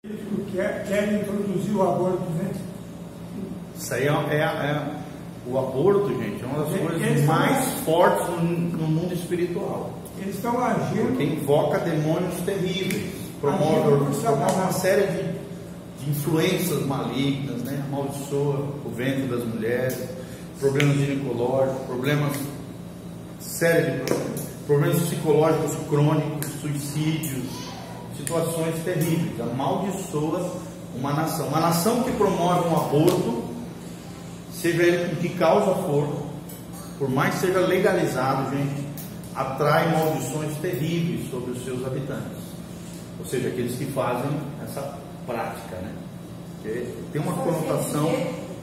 Querem introduzir o aborto, né? Isso aí o aborto, gente, é uma das coisas mais fortes no mundo espiritual. Eles estão agindo. Porque invoca demônios terríveis, promove uma série de influências malignas, né? Amaldiçoa o ventre das mulheres, problemas ginecológicos, problemas psicológicos crônicos, suicídios, situações terríveis. Amaldiçoa uma nação que promove um aborto, seja ele com que causa for, por mais que seja legalizado, gente, atrai maldições terríveis sobre os seus habitantes, ou seja, aqueles que fazem essa prática, né? Porque tem uma conotação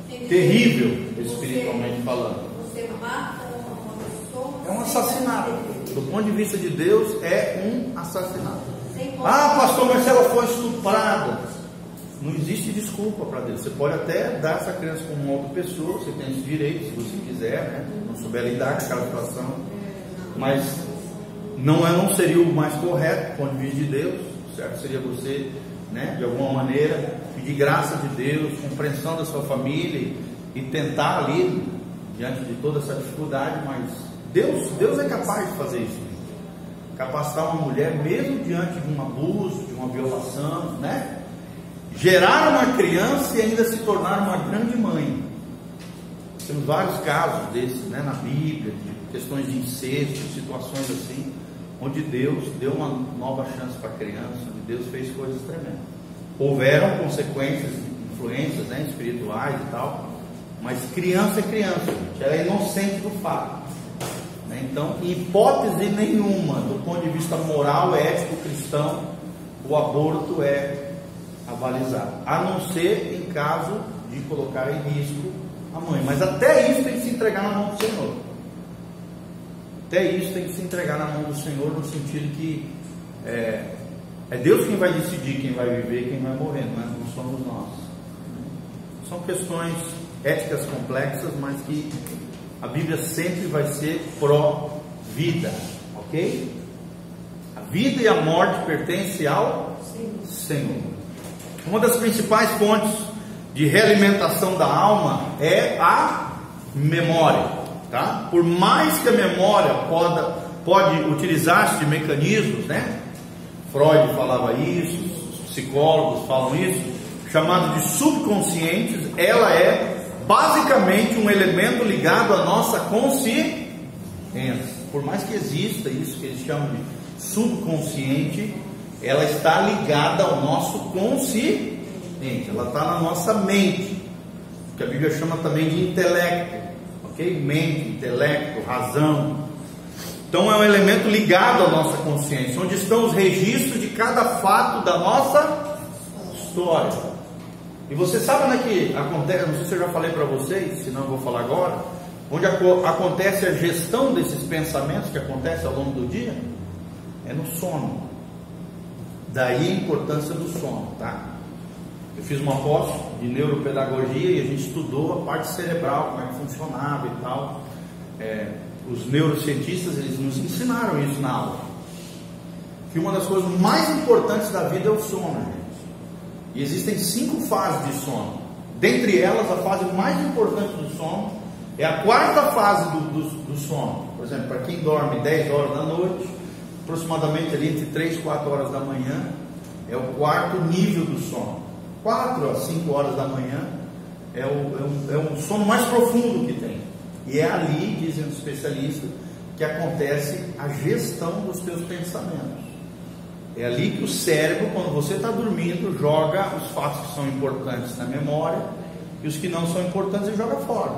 terrível espiritualmente falando. Você mata uma pessoa. É um assassinato. Do ponto de vista de Deus, é um assassinato. Ah, pastor, mas se ela foi estuprada, não existe desculpa para Deus. Você pode até dar essa criança como uma outra pessoa, você tem esse direito, se você quiser, né? Não souber lidar com aquela situação, mas não seria o mais correto do ponto de vista de Deus. Certo seria você, né, de alguma maneira, pedir graça de Deus, compreensão da sua família e tentar ali, diante de toda essa dificuldade, mas Deus é capaz de fazer isso. Capacitar uma mulher, mesmo diante de um abuso, de uma violação, né? Gerar uma criança e ainda se tornar uma grande mãe. Temos vários casos desses, né, na Bíblia, de questões de incesto, situações assim, onde Deus deu uma nova chance para a criança, onde Deus fez coisas tremendas. Houveram consequências, influências, né, espirituais e tal, mas criança é criança, gente, ela é inocente do fato. Então, em hipótese nenhuma, do ponto de vista moral, ético, cristão, o aborto é avalizado, a não ser em caso de colocar em risco a mãe. Mas até isso tem que se entregar na mão do Senhor. Até isso tem que se entregar na mão do Senhor, no sentido que é Deus quem vai decidir quem vai viver e quem vai morrer, não somos nós. São questões éticas complexas, mas que a Bíblia sempre vai ser pró-vida, ok? A vida e a morte pertencem ao Senhor. Uma das principais fontes de realimentação da alma é a memória, tá? Por mais que a memória pode utilizar-se de mecanismos, né? Freud falava isso, os psicólogos falam isso, chamado de subconscientes, ela é basicamente um elemento ligado à nossa consciência. Por mais que exista isso que eles chamam de subconsciente, ela está ligada ao nosso consciente, ela está na nossa mente, que a Bíblia chama também de intelecto, ok? Mente, intelecto, razão. Então é um elemento ligado à nossa consciência, onde estão os registros de cada fato da nossa história. E você sabe, né, que acontece, não sei se eu já falei para vocês, senão eu vou falar agora, onde acontece a gestão desses pensamentos que acontecem ao longo do dia, é no sono. Daí a importância do sono, tá? Eu fiz uma pós de neuropedagogia e a gente estudou a parte cerebral, como é que funcionava e tal. Os neurocientistas, eles nos ensinaram isso na aula, que uma das coisas mais importantes da vida é o sono, gente. E existem 5 fases de sono. Dentre elas, a fase mais importante do sono é a quarta fase do sono. Por exemplo, para quem dorme 10 horas da noite, aproximadamente ali entre 3 e 4 horas da manhã, é o quarto nível do sono. 4 a 5 horas da manhã é o sono mais profundo que tem. E é ali, dizem os especialistas, que acontece a gestão dos teus pensamentos. É ali que o cérebro, quando você está dormindo, joga os fatos que são importantes na memória e os que não são importantes ele joga fora.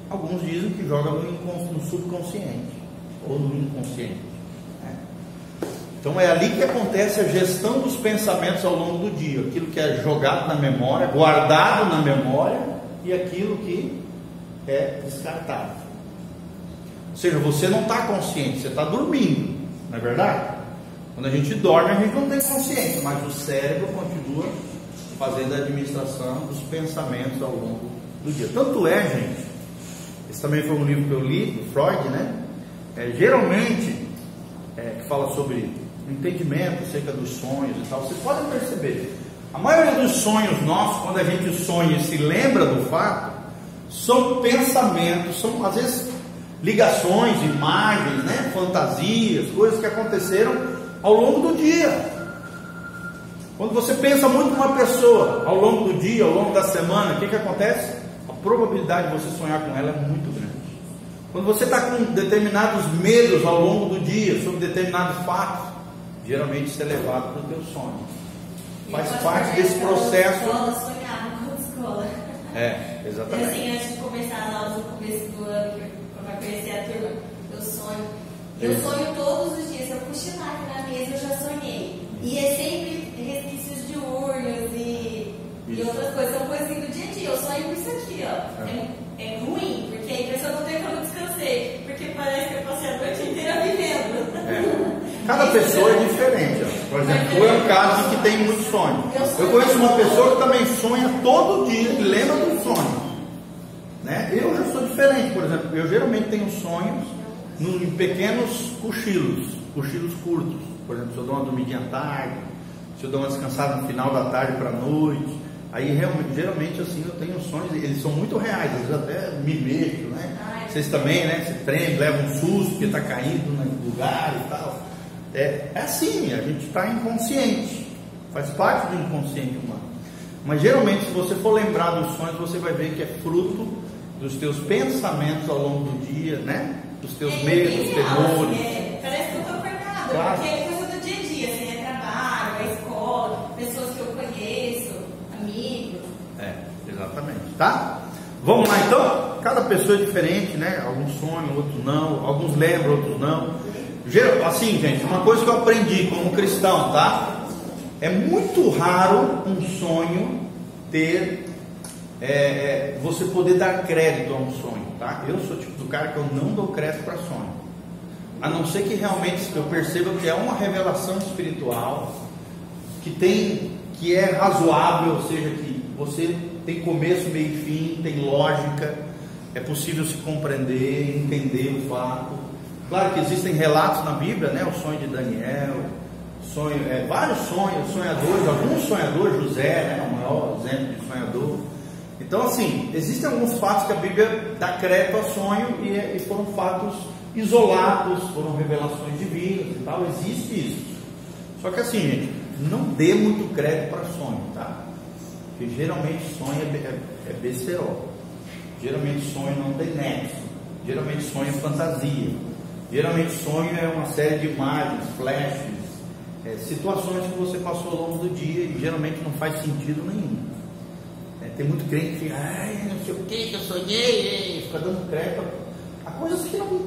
Alguns dizem que joga no subconsciente ou no inconsciente, né? Então é ali que acontece a gestão dos pensamentos ao longo do dia. Aquilo que é jogado na memória, guardado na memória, e aquilo que é descartado. Ou seja, você não está consciente, você está dormindo, não é verdade? Quando a gente dorme, a gente não tem consciência, mas o cérebro continua fazendo a administração dos pensamentos ao longo do dia. Tanto é, gente, esse também foi um livro que eu li, do Freud, né? Que fala sobre o entendimento acerca dos sonhos e tal. Vocês podem perceber, A maioria dos sonhos nossos, quando a gente sonha e se lembra do fato, são pensamentos, são às vezes ligações, imagens, né? Fantasias, coisas que aconteceram ao longo do dia. Quando você pensa muito numa pessoa ao longo do dia, ao longo da semana, o que acontece? A probabilidade de você sonhar com ela é muito grande. Quando você está com determinados medos ao longo do dia, sobre determinados fatos, geralmente isso é levado para o teu sonho. Faz parte desse processo. Escola, sonhava com a escola. Exatamente. Assim, antes de começar a aula no começo do ano, quando vai conhecer a turma, eu sonho. Eu sonho todos os dias. Se eu cochilar aqui na mesa, eu já sonhei. E é sempre resquícios de urnas e outras coisas. São coisas do dia a dia. Eu sonho com isso aqui, ó. É ruim, porque a impressão não tem como descansei. Porque parece que eu passei a noite inteira vivendo. Cada pessoa é diferente. Ó. Por exemplo, eu é um caso que tem muito sonho. Eu conheço uma pessoa que também sonha todo dia e lembra do sonho. Né? Eu já sou diferente. Por exemplo, eu geralmente tenho sonhos em pequenos cochilos curtos. Por exemplo, se eu dou uma dormidinha à tarde, se eu dou uma descansada no final da tarde para a noite, aí geralmente assim eu tenho sonhos, eles são muito reais, às vezes até me mexo, né? Vocês também, né? Se tremem, levam um susto porque está caindo no lugar e tal. É assim, a gente está inconsciente, faz parte do inconsciente humano. Mas geralmente, se você for lembrar dos sonhos, você vai ver que é fruto dos teus pensamentos ao longo do dia, né? Dos teus medos, temores. Parece que eu estou acordada, claro. Porque é coisa do dia a dia, assim, é trabalho, é escola, pessoas que eu conheço, amigos. Exatamente, tá? Vamos lá então? Cada pessoa é diferente, né? Alguns sonham, outros não, alguns lembram, outros não. Assim, gente, uma coisa que eu aprendi como cristão, tá? É muito raro um sonho ter você poder dar crédito a um sonho, tá? Eu sou o tipo do cara que eu não dou crédito para sonho, a não ser que realmente eu perceba que é uma revelação espiritual que é razoável, ou seja, que você tem começo, meio e fim, tem lógica, é possível se compreender, entender o fato. Claro que existem relatos na Bíblia, né? O sonho de Daniel, vários sonhadores, alguns sonhadores, José, né? O maior exemplo de sonhador. Então, assim, existem alguns fatos que a Bíblia dá crédito ao sonho e foram fatos isolados, foram revelações divinas e tal, existe isso. Só que assim, gente, não dê muito crédito para sonho, tá? Porque geralmente sonho é besterol. Geralmente sonho não tem nexo. Geralmente sonho é fantasia. Geralmente sonho é uma série de imagens, flashes, situações que você passou ao longo do dia e geralmente não faz sentido nenhum. Tem muito crente que fica, não sei o que eu sonhei, fica dando crédito a coisas que não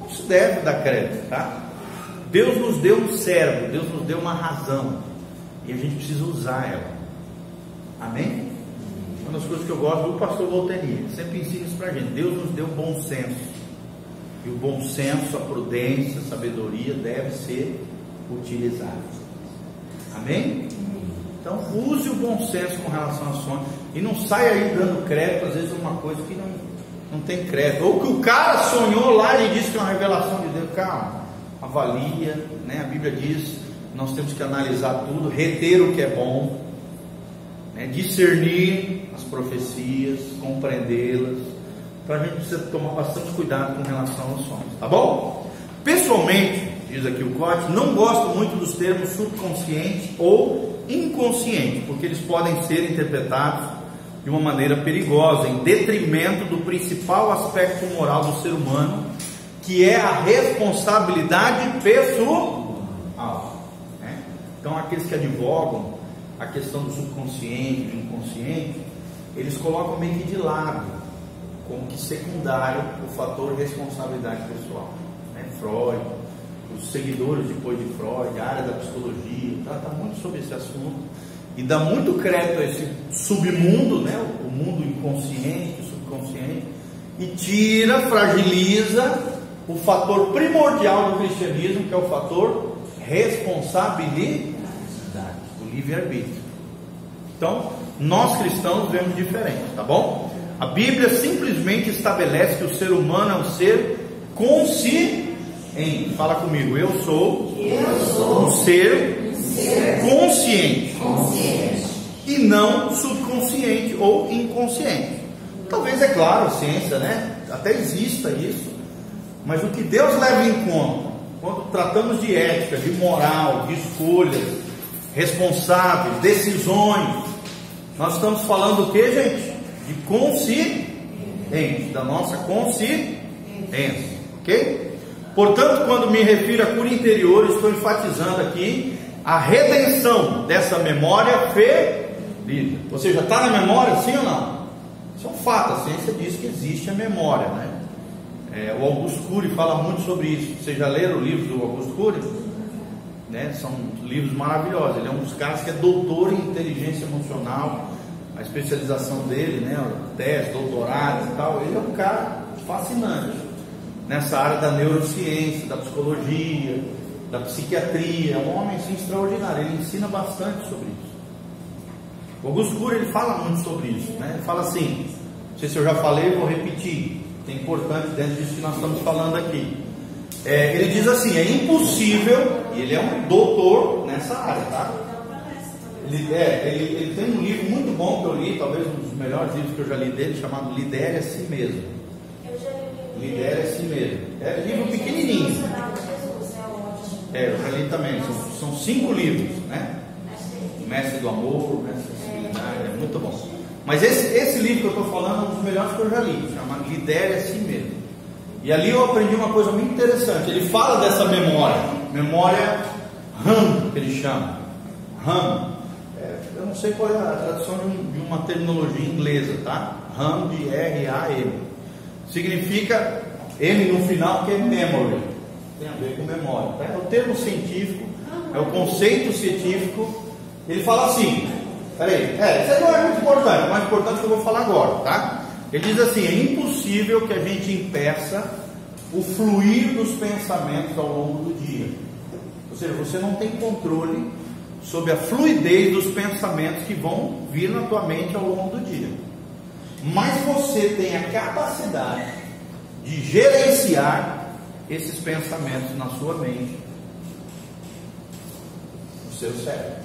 se deve dar crédito, tá? Deus nos deu um cérebro, Deus nos deu uma razão e a gente precisa usar ela. Amém? Uma das coisas que eu gosto do pastor Voltaire, sempre ensina isso pra gente. Deus nos deu bom senso. E o bom senso, a prudência, a sabedoria deve ser utilizado. Amém? Então use o bom senso com relação a sonhos. E não saia aí dando crédito, às vezes, uma coisa que não tem crédito. Ou que o cara sonhou lá e disse que é uma revelação de Deus. Calma, avalia, né? A Bíblia diz, nós temos que analisar tudo, reter o que é bom, né? Discernir as profecias, compreendê-las. Então a gente precisa tomar bastante cuidado com relação aos sonhos, tá bom? Pessoalmente, diz aqui o Cote, não gosto muito dos termos subconsciente ou inconsciente, porque eles podem ser interpretados de uma maneira perigosa, em detrimento do principal aspecto moral do ser humano, que é a responsabilidade pessoal, né? Então aqueles que advogam a questão do subconsciente, do inconsciente, eles colocam meio que de lado, como que secundário, o fator responsabilidade pessoal, né? Freud, os seguidores depois de Freud, a área da psicologia, trata muito sobre esse assunto e dá muito crédito a esse submundo, né? O mundo inconsciente, o subconsciente, e tira, fragiliza o fator primordial do cristianismo, que é o fator responsabilidade, o livre-arbítrio. Então, nós cristãos vemos diferente, tá bom? A Bíblia simplesmente estabelece que o ser humano é um ser consciente. Fala comigo, eu sou um ser consciente. não subconsciente ou inconsciente. Talvez, é claro, a ciência, né, até exista isso, mas o que Deus leva em conta quando tratamos de ética, de moral, de escolhas responsáveis, decisões, nós estamos falando do que, gente? De consciência, da nossa consciência, ok? Portanto, quando me refiro a cura interior, estou enfatizando aqui a redenção dessa memória ferida. Ou seja, está na memória, sim ou não? Isso é um fato, a ciência diz que existe a memória, né? O Augusto Cury fala muito sobre isso. Vocês já leram o livro do Augusto Cury? Né? São livros maravilhosos. Ele é um dos caras que é doutor em inteligência emocional. A especialização dele, né? Tese, doutorado e tal. Ele é um cara fascinante nessa área da neurociência, da psicologia, da psiquiatria. É um homem assim, extraordinário. Ele ensina bastante sobre isso. O Augusto Cury, ele fala muito sobre isso, né? Ele fala assim, não sei se eu já falei, vou repetir, é importante dentro disso que nós estamos falando aqui. Ele diz assim, é impossível, e ele é um doutor nessa área, tá? Ele tem um livro muito bom que eu li, talvez um dos melhores livros que eu já li dele, chamado Lidere a Si Mesmo. Lidere a Si Mesmo. É um livro pequenininho. Eu já li também, são 5 livros, né? Mestre do Amor, Mestre da Civilidade, é muito bom. Mas esse livro que eu estou falando é um dos melhores que eu já li, chamado Lidere a Si Mesmo. E ali eu aprendi uma coisa muito interessante. Ele fala dessa memória RAM, que ele chama. RAM. Eu não sei qual é a tradução de uma terminologia inglesa, tá? RAM de R-A-M. Significa M no final, que é memory. Tem a ver com memória, tá? É o termo científico, é o conceito científico. Ele fala assim, peraí, isso aí não é muito importante, o mais importante que eu vou falar agora, tá? Ele diz assim, é impossível que a gente impeça o fluir dos pensamentos ao longo do dia. Ou seja, você não tem controle sobre a fluidez dos pensamentos que vão vir na tua mente ao longo do dia. Mas você tem a capacidade de gerenciar esses pensamentos na sua mente, no seu cérebro.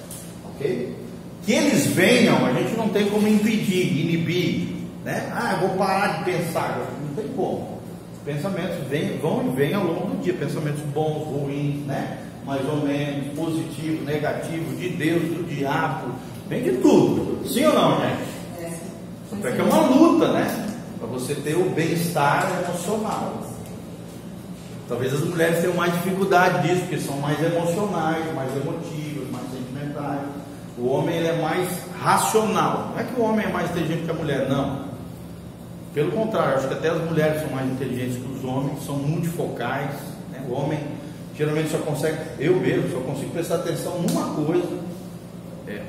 Ok? Que eles venham, a gente não tem como impedir, inibir, né? Eu vou parar de pensar, não tem como. Pensamentos vão e vêm ao longo do dia, pensamentos bons, ruins, né? Mais ou menos, positivo, negativo, de Deus, do diabo, vem de tudo. Sim ou não, gente? Só que é uma luta, né? Para você ter o bem-estar emocional. Talvez as mulheres tenham mais dificuldade disso, porque são mais emocionais, mais emotivas, mais sentimentais. O homem, ele é mais racional. Não é que o homem é mais inteligente que a mulher, não. Pelo contrário, acho que até as mulheres são mais inteligentes que os homens, são multifocais, né? O homem geralmente só consegue, eu mesmo, só consigo prestar atenção numa coisa.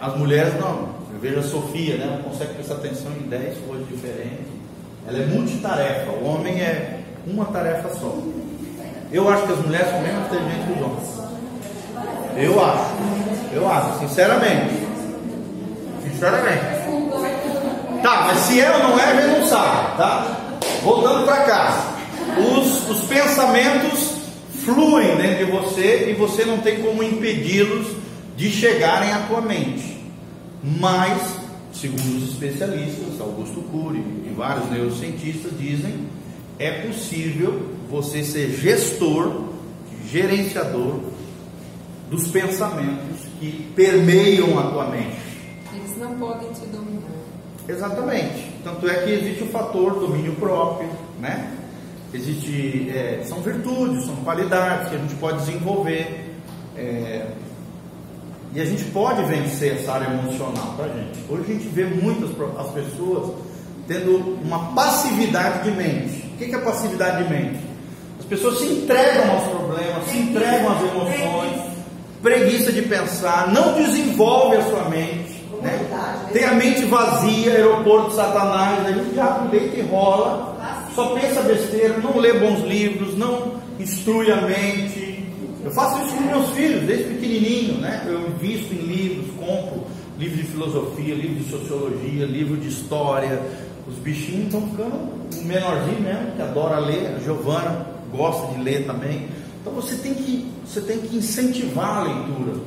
As mulheres não. Eu vejo a Sofia, né? Ela consegue prestar atenção em 10 coisas diferentes. Ela é multitarefa. O homem é uma tarefa só. Eu acho que as mulheres são menos inteligentes que os homens. Eu acho, sinceramente. Tá, mas se é ou não é, a gente não sabe, tá? Voltando para cá. Os pensamentos fluem dentro de você e você não tem como impedi-los de chegarem à tua mente. Mas, segundo os especialistas, Augusto Cury e vários neurocientistas dizem, é possível você ser gestor, gerenciador dos pensamentos que permeiam a tua mente. Eles não podem te dominar. Exatamente. Tanto é que existe o fator domínio próprio, né? São virtudes, são qualidades que a gente pode desenvolver. E a gente pode vencer essa área emocional, tá, gente? Hoje a gente vê muitas as pessoas tendo uma passividade de mente. O que é passividade de mente? As pessoas se entregam aos problemas, se entregam às emoções, preguiça de pensar, não desenvolve a sua mente, né? Tem a mente vazia, aeroporto de Satanás, aí o diabo deita e rola, só pensa besteira, não lê bons livros, não instrui a mente. Eu faço isso com meus filhos, desde pequenininho, né? Eu invisto em livros, compro livro de filosofia, livro de sociologia, livro de história. Os bichinhos estão ficando, o menorzinho mesmo, que adora ler, a Giovana gosta de ler também. Então você tem que incentivar a leitura.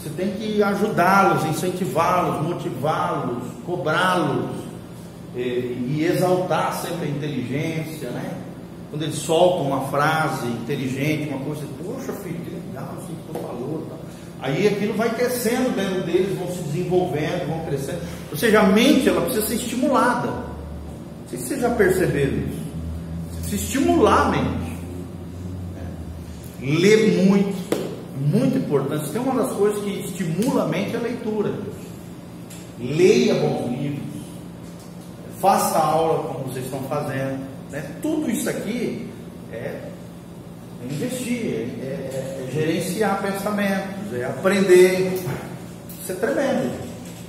Você tem que ajudá-los, incentivá-los, motivá-los, cobrá-los e exaltar sempre a inteligência, né? Quando eles soltam uma frase inteligente, uma coisa, poxa filho, que legal, assim que tu falou, tá? Aí aquilo vai crescendo dentro deles, vão se desenvolvendo, vão crescendo. Ou seja, a mente, ela precisa ser estimulada. Não sei se vocês já perceberam isso. Você precisa estimular a mente. Ler muito importante. Tem uma das coisas que estimula a mente é a leitura. Leia bons livros. Faça aula como vocês estão fazendo, né? Tudo isso aqui é investir, é gerenciar pensamentos, é aprender. Isso é tremendo,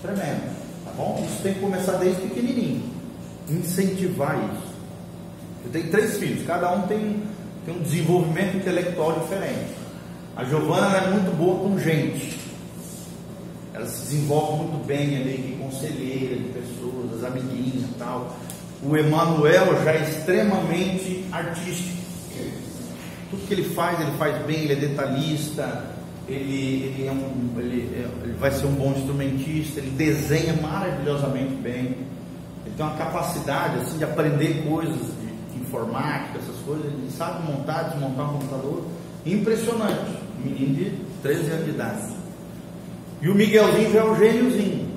tremendo, tá bom? Isso tem que começar desde pequenininho, incentivar isso. Eu tenho 3 filhos, cada um tem um desenvolvimento intelectual diferente. A Giovana é muito boa com gente, ela se desenvolve muito bem ali, de conselheira de pessoas, as amiguinhas e tal. O Emanuel já é extremamente artístico. Tudo que ele faz bem, ele é detalhista, ele vai ser um bom instrumentista, ele desenha maravilhosamente bem, ele tem uma capacidade assim, de aprender coisas de informática, essas coisas, ele sabe desmontar um computador, impressionante, um menino de 13 anos de idade. E o Miguelzinho já é um gêniozinho,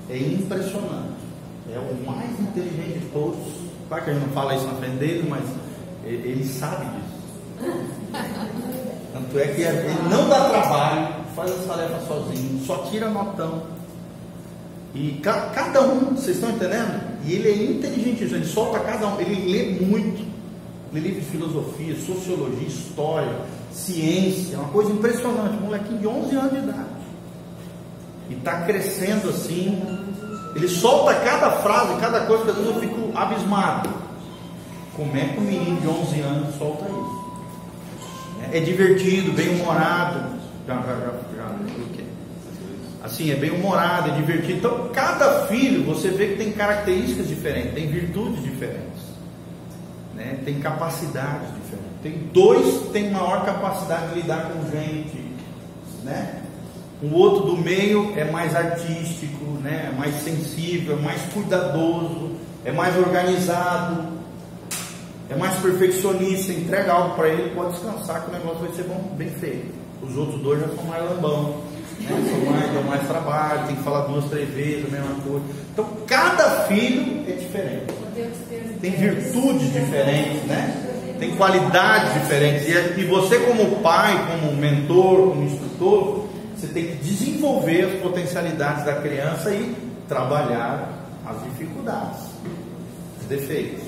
é impressionante, é o mais inteligente de todos. Claro que a gente não fala isso na frente dele, mas ele sabe disso. Tanto é que ele não dá trabalho, faz as tarefas sozinho, só tira notão. E cada um, vocês estão entendendo? E ele é inteligente, ele solta cada um, ele lê muito, ele lê livro de filosofia, sociologia, história, ciência, uma coisa impressionante. Um molequinho de 11 anos de idade. E está crescendo assim. Ele solta cada frase, cada coisa, que às vezes eu fico abismado. Como é que um menino de 11 anos solta isso? É divertido, bem-humorado. Assim, é bem-humorado, é divertido. Então, cada filho, você vê que tem características diferentes, tem virtudes diferentes, né? Tem capacidades diferentes. Tem 2 tem maior capacidade de lidar com gente, né? O outro do meio é mais artístico, né? É mais sensível, é mais cuidadoso, é mais organizado, é mais perfeccionista. Entrega algo para ele, pode descansar que o negócio vai ser bom, bem feito. Os outros 2 já são mais lambão, né? Dão mais trabalho, tem que falar 2, 3 vezes a mesma coisa. Então cada filho é diferente, tem virtudes diferentes, né? Tem qualidades diferentes. E você, como pai, como mentor, como instrutor, você tem que desenvolver as potencialidades da criança e trabalhar as dificuldades, os defeitos.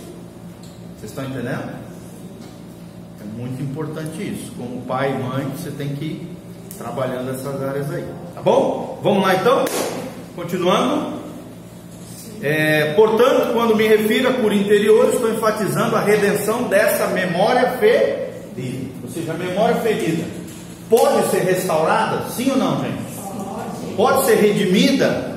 Vocês estão entendendo? É muito importante isso. Como pai e mãe, você tem que ir trabalhando essas áreas aí. Tá bom? Vamos lá então? Continuando. Portanto, quando me refiro a por interior, estou enfatizando a redenção dessa memória ferida. Ou seja, a memória ferida pode ser restaurada? Sim ou não, gente? Pode ser redimida?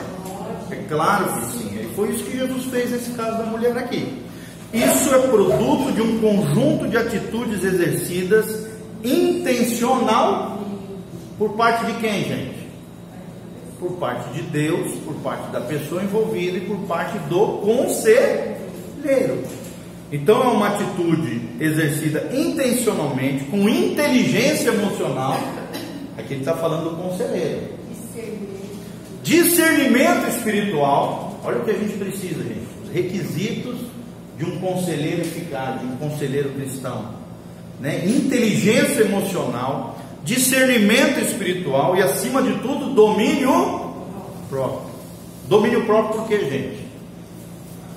É claro que sim. E foi isso que Jesus fez nesse caso da mulher aqui. Isso é produto de um conjunto de atitudes exercidas intencional por parte de quem, gente? Por parte de Deus, por parte da pessoa envolvida e por parte do conselheiro. Então é uma atitude exercida intencionalmente, com inteligência emocional. Aqui ele está falando do conselheiro. Discernimento espiritual. Olha o que a gente precisa, gente. Os requisitos de um conselheiro eficaz, de um conselheiro cristão, né? Inteligência emocional, discernimento espiritual e, acima de tudo, domínio próprio. Domínio próprio por quê, gente?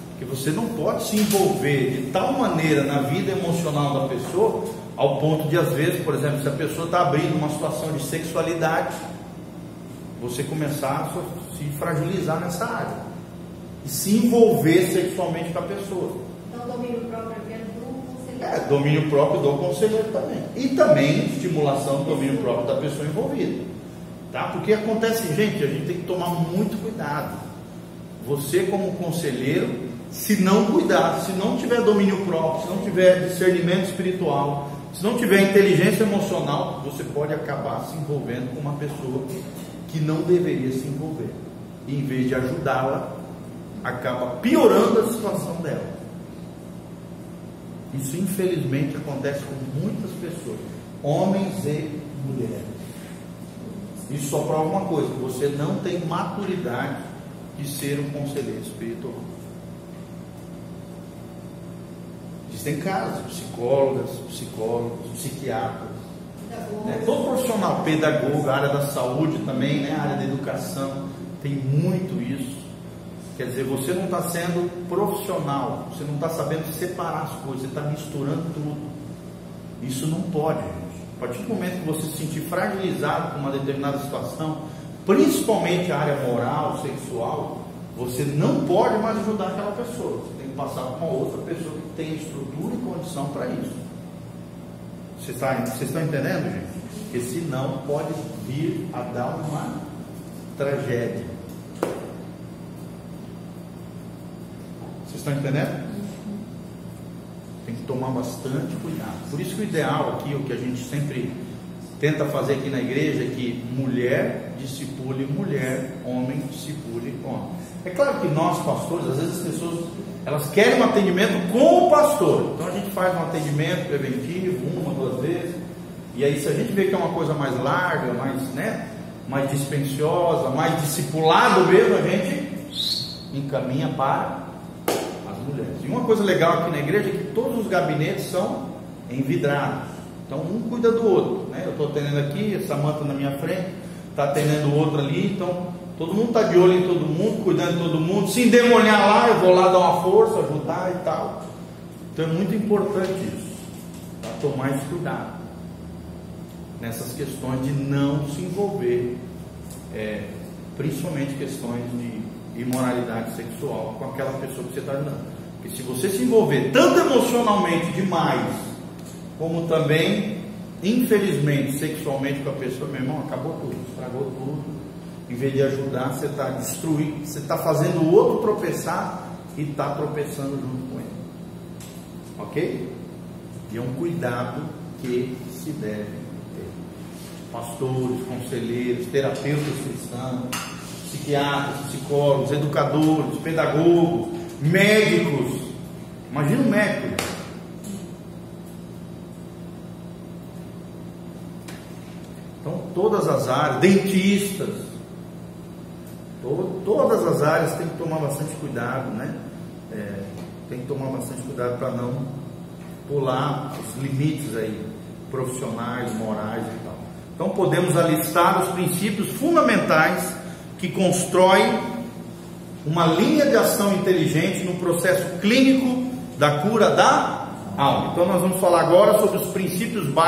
Porque você não pode se envolver de tal maneira na vida emocional da pessoa, ao ponto de, às vezes, por exemplo, se a pessoa está abrindo uma situação de sexualidade, você começar a se fragilizar nessa área e se envolver sexualmente com a pessoa. Então, domínio próprio é do conselheiro. Domínio próprio do conselheiro também. E também estimulação do domínio próprio da pessoa envolvida. Tá? Porque acontece, gente, a gente tem que tomar muito cuidado. Você, como conselheiro, se não cuidar, se não tiver domínio próprio, se não tiver discernimento espiritual, se não tiver inteligência emocional, você pode acabar se envolvendo com uma pessoa que não deveria se envolver. E em vez de ajudá-la, acaba piorando a situação dela. Isso infelizmente acontece com muitas pessoas, homens e mulheres. Isso só prova uma coisa: que você não tem maturidade de ser um conselheiro espiritual. Existem casos, psicólogas, psicólogos, psiquiatras, né? Todo profissional, pedagogo, a área da saúde também, né? A área da educação, tem muito isso. Quer dizer, você não está sendo profissional, você não está sabendo separar as coisas, você está misturando tudo. Isso não pode, gente. A partir do momento que você se sentir fragilizado com uma determinada situação, principalmente a área moral, sexual, você não pode mais ajudar aquela pessoa. Você tem que passar para uma outra pessoa que tem estrutura e condição para isso. Vocês estão entendendo, gente? Porque senão pode vir a dar uma tragédia. Vocês estão entendendo? Tem que tomar bastante cuidado. Por isso que o ideal aqui, o que a gente sempre tenta fazer aqui na igreja, é que mulher discipule mulher, homem discipule homem. É claro que nós, pastores, às vezes as pessoas, elas querem um atendimento com o pastor. Então a gente faz um atendimento preventivo, 1 ou 2 vezes. E aí, se a gente vê que é uma coisa mais larga, mais dispendiosa, mais discipulado mesmo, a gente encaminha para as mulheres. E uma coisa legal aqui na igreja é que todos os gabinetes são envidrados. Então um cuida do outro, né? Eu estou atendendo aqui, a Samanta na minha frente, está atendendo o outro ali, então todo mundo está de olho em todo mundo, cuidando de todo mundo. Se endemoniar lá, eu vou lá dar uma força, ajudar e tal. Então é muito importante isso, para tomar esse cuidado nessas questões de não se envolver, principalmente questões de imoralidade sexual com aquela pessoa que você está ajudando. Porque se você se envolver tanto emocionalmente demais, como também, infelizmente, sexualmente com a pessoa, meu irmão, acabou tudo, estragou tudo. Em vez de ajudar, você está destruindo, você está fazendo o outro tropeçar e está tropeçando junto com ele. Ok? E é um cuidado que se deve ter. Pastores, conselheiros, terapeutas cristãos, psiquiatras, psicólogos, educadores, pedagogos, médicos. Imagina um médico. Então, todas as áreas, dentistas, todas as áreas tem que tomar bastante cuidado, né? Tem que tomar bastante cuidado para não pular os limites aí, profissionais, morais e tal. Então, podemos alistar os princípios fundamentais que constroem uma linha de ação inteligente no processo clínico da cura da alma. Então, nós vamos falar agora sobre os princípios básicos